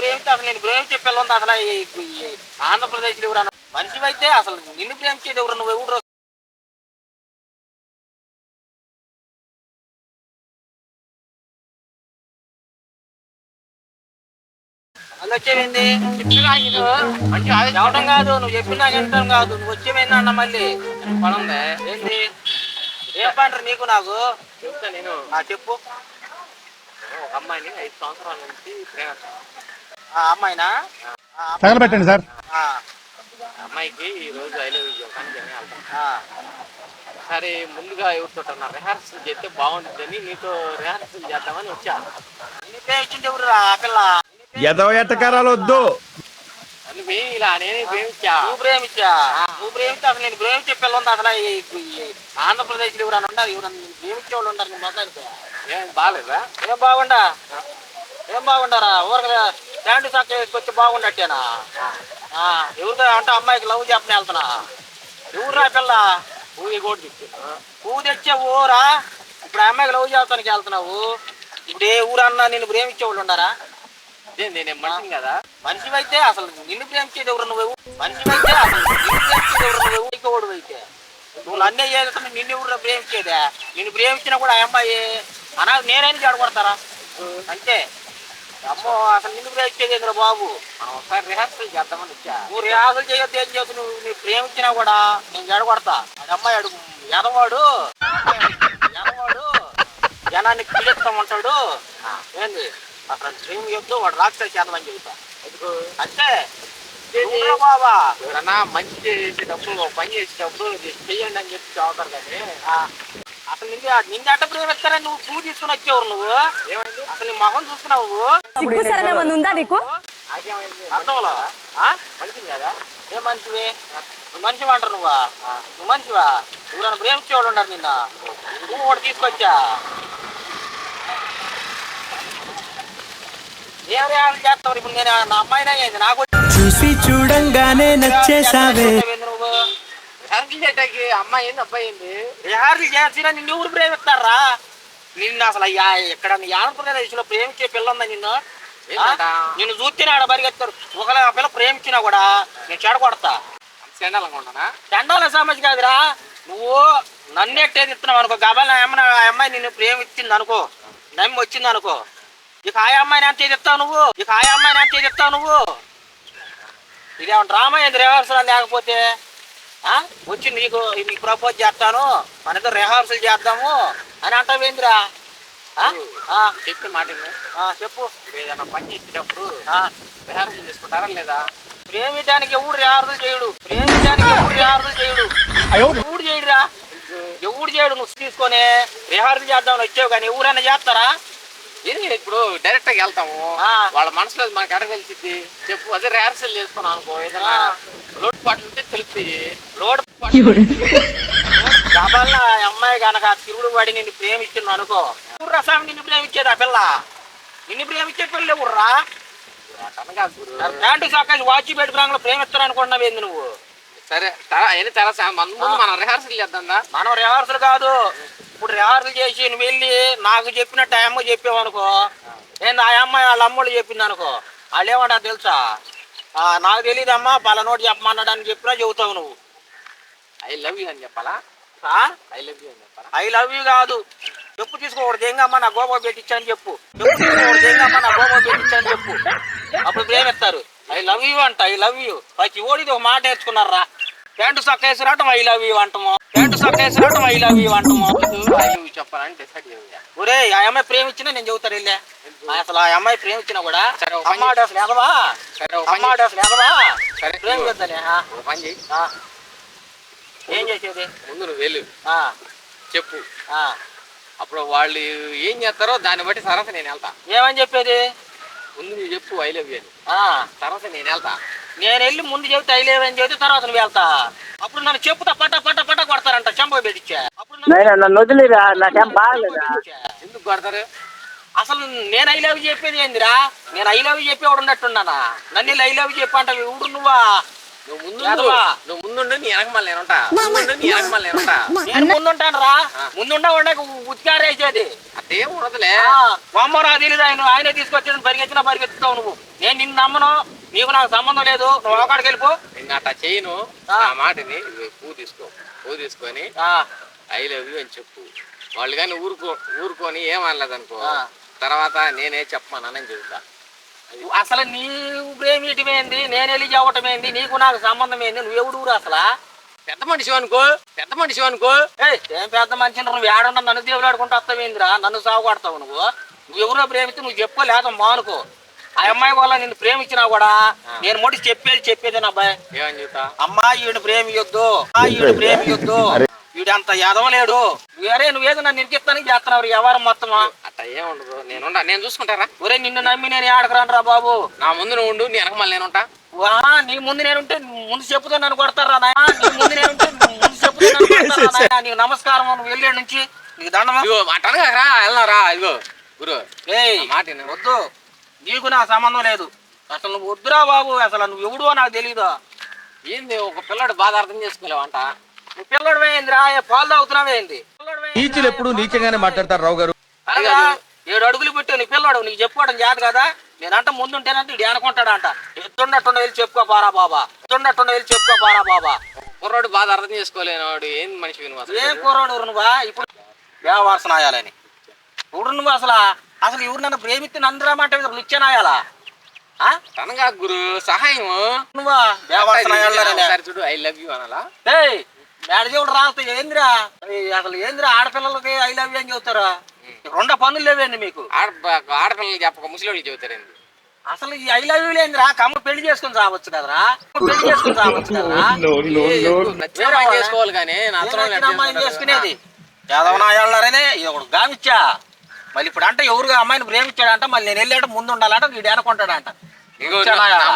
ప్రేమిస్తే అసలు నేను ప్రేమించే పిల్ల ఉంది అసలు ఆంధ్రప్రదేశ్లో ఎవరన్నా మనిషివైతే అసలు నిన్ను ప్రేమించేది ఎవరు నువ్వు ఎవరు అది వచ్చేమైంది చెప్పడం కాదు నువ్వు చెప్పినా వింటాం కాదు నువ్వు వచ్చేమైంది అన్న మళ్ళీ పనుంది ఏంటి ఏం పంటారు నీకు నాకు చెప్తా నేను చెప్పు ఒక అమ్మాయిని 5 సంవత్సరాల నుంచి అమ్మాయినా తగలబెట్టండి సార్. అమ్మాయికి ఈ రోజు ఐ లవ్ యూ కానీ సరే ముందుగా ఎవరితో రిహార్సల్ చేస్తే బాగుంటుందని నీతో రిహార్సల్ చేద్దామని వచ్చా ప్రేమించింది ఎవరు ఆ పిల్ల ఎదో ఎట్టకారాలు వద్దు. నువ్వు ఇలా నేనే ప్రేమించా నువ్వు ప్రేమిస్తే అసలు నేను ప్రేమించే పిల్ల ఉంది అసలు ఆంధ్రప్రదేశ్లో ఎవరన్నా ఉన్నారు ఎవరన్నా ప్రేమించే వాళ్ళు ఉంటారు నేను మాట్లాడితే ఏం బాగాలేదా ఏం బాగుండారా ఊరగా ప్యాంటు చక్క వేసుకొచ్చి బాగుండట్టేనా ఎవరితో అంటే అమ్మాయికి లవ్ చెప్పని వెళ్తున్నా ఎవరురా పిల్ల పువ్వు తెచ్చే ఊరా ఇప్పుడు అమ్మాయికి లవ్ చేస్తానికి వెళ్తున్నావు ఇప్పుడు ఏ ఊరన్నా నిన్ను ప్రేమించే వాళ్ళు ఉండారా నేను మనిషిని కదా మనిషివైతే అసలు నిన్ను ప్రేమించేది ఎవరు నువ్వు మనిషివైతే అసలు నిన్ను ప్రేమించేది ఎవరు నువ్వు ఇంకోడు అయితే నువ్వు అన్నీ చేస్తున్నా నిన్ను ఎవరు ప్రేమించేదే నిన్ను ప్రేమించినా కూడా ఆ అమ్మాయి అనాలి నేనైనా చెడగొడతారా అంతే అమ్మో అసలు నిన్ను ప్రేమించేది ఏంద్రా బాబు మనం ఒకసారి రిహార్సల్ చేద్దామని వచ్చా నువ్వు రిహార్సల్ చేయొద్దు ఏం చేస్తు నువ్వు ప్రేమించినా కూడా నేను చెడగొడతా అది అమ్మాయి అడుగు ఎదవాడు జనాన్ని పీడిస్తామంటాడు ఏంది అసలు ప్రేమ యొద్దు వాడు రాక్షసి చేద్దామని చెబుతా అంతే బాబా ఎవరన్నా మంచి చేసేటప్పుడు పని చేసేటప్పుడు చెయ్యండి అని చెప్పి చదువుతారు కానీ అసలు నిన్ను అడ్డ ప్రేమిస్తారని నువ్వు పువ్వు తీసుకుని వచ్చేవారు నువ్వు ఏమైంది అసలు నీ మొహం చూస్తున్నావు అర్థంలో మనిషి కదా ఏం మనిషివి నువ్వు మనిషి అంటారు నువ్వు మనిషివా ఎవరైనా ప్రేమించేవాళ్ళు ఉన్నారు నిన్న నువ్వు కూడా తీసుకొచ్చా ఏం రేహాలు చేస్తావు ఇప్పుడు నేను నా అమ్మాయినా అయింది నాకు చూసి చూడంగానే నచ్చేసావే నువ్వు రిహార్సల్ చేయటానికి అమ్మాయి ఏంది అబ్బాయి ఏంది రిహార్సల్ చేసినా నిన్ను ఎవరు ప్రేమిస్తారా నిన్ను అసలు ఎక్కడ నీ ఆంధ్రప్రదేశ్లో ప్రేమించే పిల్ల ఉందా నిన్ను చూస్తేనే ఆడ పరిగెత్తారు ఒకవేళ ఆ పిల్ల ప్రేమించినా కూడా నేను చెడగొడతా చెండాలంగా ఉంటానా చెండాల సమస్య కాదురా నువ్వు నన్నెట్టేది ఇస్తున్నావు అనుకో గబాల్ ఆ అమ్మాయి నిన్ను ప్రేమించింది అనుకో నమ్మి వచ్చింది అనుకో ఇక ఆ అమ్మాయిని అంతే చెప్తావు నువ్వు ఇదేమన్నా డ్రామా ఏంది రిహార్సల్ లేకపోతే వచ్చి నీకు ప్రపోజ్ చేస్తాను మన ఇద్దరు రిహార్సల్ చేద్దాము అని అంటావేందిరా చెప్పి మాట చెప్పు ఏదైనా పని చేసేటప్పుడు రిహార్సల్ చేసుకుంటారా లేదా ప్రేమించడానికి ఎవడు రిహార్సల్ చేయడు ఎవడు చేయడురా ఎవడు చేయడు నువ్వు తీసుకొని రిహార్సల్ చేద్దామని వచ్చావు కానీ ఎవరైనా చేస్తారా ఇది ఇప్పుడు డైరెక్ట్ గా వెళ్తాము వాళ్ళ మనసులో మనకి ఎక్కడ తెలిసింది చెప్పు అదే రిహార్సల్ చేసుకున్నాం అనుకో ఏదైనా లోటు పాటలు ఉంటే తెలుస్తాయి లోటు గబాల అమ్మాయి కనుక తిరుగుడు పడి నిన్ను ప్రేమిస్తున్నాను అనుకో రసామి నిన్ను ప్రేమించేది ఆ పిల్ల నిన్ను ప్రేమించే పిల్ల ఎవర్రా ప్యాంటు సాకాసి వాచి పెట్టుకురాంలో ప్రేమిస్తాను అనుకున్నావు ఏంది నువ్వు సరే మనం రిహార్సల్ చేద్దాం మనం రిహార్సల్ కాదు ఇప్పుడు రిహార్సల్ చేసి నువ్వు వెళ్ళి నాకు చెప్పిన టైం చెప్పావు అనుకో నేను ఆ అమ్మాయి వాళ్ళ అమ్మోళ్ళు చెప్పింది అనుకో వాళ్ళు ఏమంటారు తెలుసా నాకు తెలియదమ్మా పలానోటి చెప్పమన్నాడు అని చెప్పినా చెబుతావు నువ్వు ఐ లవ్ యూ అని చెప్పాలా ఐ లవ్ యూ కాదు చెప్పు తీసుకోకూడదు ఏంగమ్మా నా గోపా పెట్టించాను చెప్పు అప్పుడు ప్రేమిస్తారు ఐ లవ్ యూ అంట ఐ లవ్ యూ ప్రతి ఓడిది ఒక మాట నేర్చుకున్నారా ప్యాంటు సక్క వేసి రావటం ఐ లవ్ యూ అంటమో చెప్పాలంటే ఒరే ఆ అమ్మాయి ప్రేమించినా నేను చెబుతాను వెళ్ళా అసలు ఆ అమ్మాయి ప్రేమించినా కూడా ప్రేమిద్దానే ఏం చేసేది ముందు నువ్వు వెళ్ళు చెప్పు అప్పుడు వాళ్ళు ఏం చేస్తారో దాన్ని బట్టి తర్వాత నేను వెళ్తా ఏమని చెప్పేది ముందు నువ్వు చెప్పు ఐ లవ్ యూ అని తర్వాత నేను వెళ్తా నేను వెళ్ళి ముందు చెబితే ఐ లవ్ అని చెబితే తర్వాత నువ్వు వెళ్తా అప్పుడు నన్ను చెప్పుతా పట్ట కొడతారంట చెంప పెట్టించా ఎందుకు కొడతారు అసలు నేను ఐ లవ్ చెప్పేది ఏందిరా నేను ఐ లవ్ చెప్పి ఎవడు ఉన్నట్టున్నానా నన్ను ఐ లవ్ చెప్పి అంటావు ఎవడు నువ్వా నువ్వు ముందుండు నీ వెనక మళ్ళీ నేను ముందుంటాను రా. ముందుండా ఉండక ఉతికారేసేది అదేం ఉండదులే. బొమ్మ నాకు తెలియదు. ఆయనే తీసుకొచ్చి పరిగెత్తుతావు నువ్వు. నేను నిన్ను నమ్మను. నీకు నాకు సంబంధం లేదు. నువ్వు ఒకడికి వెళ్ళిపో. నేను అట్లా చేయను. ఆ మాటని పువ్వు తీసుకొని ఐ లవ్ యూ అని చెప్పు. వాళ్ళు కానీ ఊరుకొని ఏమనలేదు అనుకో, తర్వాత నేనే చెప్పమానని చెబుతా. అసలు నీవు ప్రేమిటమేంది, నేను వెళ్ళి చెప్పటమేంది, నీకు నాకు సంబంధం ఏంది? నువ్వు ఎవడు ఊరు అసలు? పెద్ద మనిషి అనుకో. ఏం పెద్ద మనిషి? నువ్వు ఏడుంటా నన్ను దేవులాడుకుంటూ వస్తావేందిరా? నన్ను సాగు కొడతావు నువ్వు. నువ్వు ఎవరో ప్రేమిస్తే నువ్వు చెప్పు, లేదా మానుకో. ఆ అమ్మాయి వల్ల నిన్ను ప్రేమించినా కూడా నేను మొడి చెప్పేది నా అబ్బాయి. ఏమని చెప్తా? అమ్మా ఈడు ప్రేమియొద్దు, వీడు అంత ఎదవలేడు. వేరే నువ్వేదో నన్ను నిరికిస్తానికి చేస్తున్నావు వ్యవహారం మొత్తం. అట్లా ఏముండదు. నేను చూసుకుంటారా? ఒరే నిన్ను నమ్మి నేను ఏడకరాను రా బాబు. నా ముందు నువ్వు ఉండు, నీ వెనక మళ్ళీ నేనుంటా. నీ ముందు నేనుంటే ముందు చెప్పుతో నన్ను కొడతారా నాయన? నీ ముందు నేనుంటే ముందు చెప్పుతో నన్ను కొడతారా నాయన? నీకు నమస్కారం. నువ్వు వెళ్ళే నుంచి నీకు దండం. అట్టనగా వెళ్ళరా. ఇగో గురు, మాట వద్దు. నీకు నా సంబంధం లేదు. అసలు నువ్వు వద్దురా బాబు. అసలు నువ్వు ఎవడో నాకు తెలీదు. ఏంది ఒక పిల్లడు బాధ అర్థం చేసుకోలేవంట? నువ్వు పిల్లడు ఏందిరా? పాలు తాగుతున్నావేంది? టీచర్లు ఎప్పుడు నీచంగానే మాట్లాడతారు రావు గారు. 7 అడుగులు పెట్టావు. నీ పిల్లడు నీకు చెప్పుకోవడం చేత కదా. నేనంట ముందుంటేనంటే ఇడు అనుకుంటాడంట. ఎత్తుండట్టుండ వెళ్ళి చెప్పుకోపారా బాబా. కుర్రాడు బాధ అర్థం చేసుకోలేనివాడు ఏం మనిషి? ఏం కుర్రాడు నువ్వా? ఇప్పుడు వ్యవహారసనాయాలని ఇప్పుడు నువ్వు అసలు ఎవరు నన్ను ప్రేమిస్తే నన్ను రమ్మంటే నిత్యనాయాలా? తనగా గురు సహాయం నువ్వా? చూడు ఐ లవ్ యూ అనాలా? మేడదేవుడు రాస్తే ఏందిరా? అసలు ఏందిరా ఆడపిల్లలకి ఐ లవ్ యూ అని చెబుతారా? 2 పనులు లేవేండి మీకు? ఆడపిల్లలు చెప్పక ముసలి చెబుతారండి. అసలు ఈ ఐ లవ్ యూ లేదురా. కమ్మ పెళ్లి చేసుకుని రావచ్చు కదరా. చేసుకోవాలి కానీ అమ్మాయిని చేసుకునేది చదవనాయాలనే ఒకడు గామిచ్చా. మళ్ళీ ఇప్పుడు అంటే ఎవరుగా అమ్మాయిని ప్రేమించాడంట. మళ్ళీ నేను వెళ్ళాట ముందు ఉండాలంట. వీడు అనుకుంటాడంట.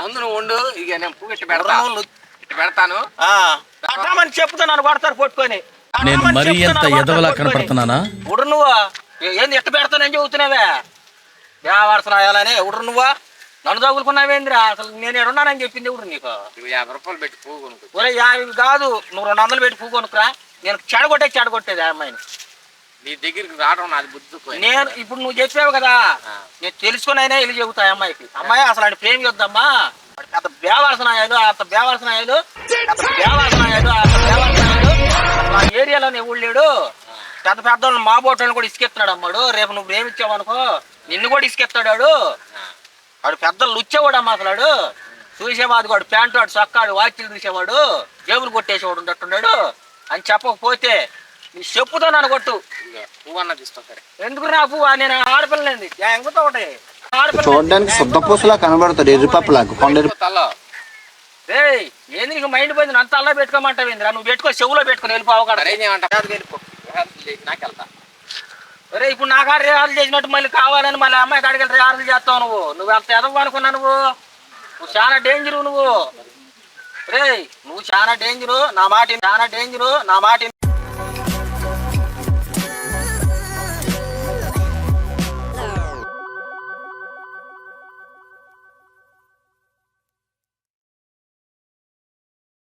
ముందు నువ్వు ఉండు. ఇక నేను పువ్వు ఇట్టు పెడతాను. అట్టామని చెప్తా నన్ను కొడతారు పట్టుకొని. నేను మరీ ఎంత ఎదవలా కనపడుతున్నానా? ఇప్పుడు నువ్వు ఏంది ఎట్టు పెడతానని చెబుతున్నావే? వ్యవహారస రాయాలని ఎవడు నువ్వా? నన్ను తగులుకున్నావేంద్రా? అసలు నేను ఎడున్నానని చెప్పింది ఎవడు నీకు? 50 రూపాయలు పెట్టి పువ్వు కొనుక్కో. ఒరే 50 కాదు, నువ్వు 200 పెట్టి పువ్వు కొనుక్కురా. నేను చెడగొట్టేది ఆ అమ్మాయిని. నీ దగ్గరికి రావడం నాది బుద్ధి. నేను ఇప్పుడు నువ్వు చెప్పావు కదా, నేను తెలుసుకుని అయినా వెళ్ళి చెబుతా అమ్మాయికి. అమ్మాయి అసలు ఆయన ప్రేమి వద్దమ్మా. పెద్ద బేవాల్సినాయాలు ఆ ఏరియాలోనే ఎవడు లేడు. పెద్ద పెద్దోళ్ళు మా బోటోళ్ళని కూడా ఇసుకెత్తున్నాడు అమ్మాడు. రేపు నువ్వు ప్రేమించావు అనుకో నిన్ను కూడా ఇసుకెత్తాడు. వాడు పెద్దలు లుచ్చేవాడు అమ్మ. అసలు చూసేవాడు వాడు ప్యాంటు వాడు చొక్కాడు వాకిలు చూసేవాడు జేబులు కొట్టేసేవాడు ఉండట్టున్నాడు అని చెప్పకపోతే నీ చెప్పుతో నన్ను కొట్టు. పువ్వు అన్న తీసుకో. ఎందుకు నా పువ్వు? నేను ఆడపిల్లండి ఎంగుతా ఒకటి చూడడానికి శుద్ధ పూసలా కనబడతాడు. ఎర్రిపప్పులాగా కొండెర్రి. ఏంది నీకు మైండ్ పోయింది? అంత అల్లా పెట్టుకోమంటావేంద్రా? నువ్వు పెట్టుకో, చెవులో పెట్టుకుని వెళ్ళిపోవు కదా. నాకెళ్తా. అరే ఇప్పుడు నా కాడ రిహార్సల్ చేసినట్టు మళ్ళీ కావాలని మళ్ళీ అమ్మాయి కాడికి వెళ్ళి రిహార్సల్ చేస్తావు నువ్వు అంత ఎదవు అనుకున్నా. నువ్వు చాలా డేంజరు. నువ్వు చాలా డేంజరు. నా మాట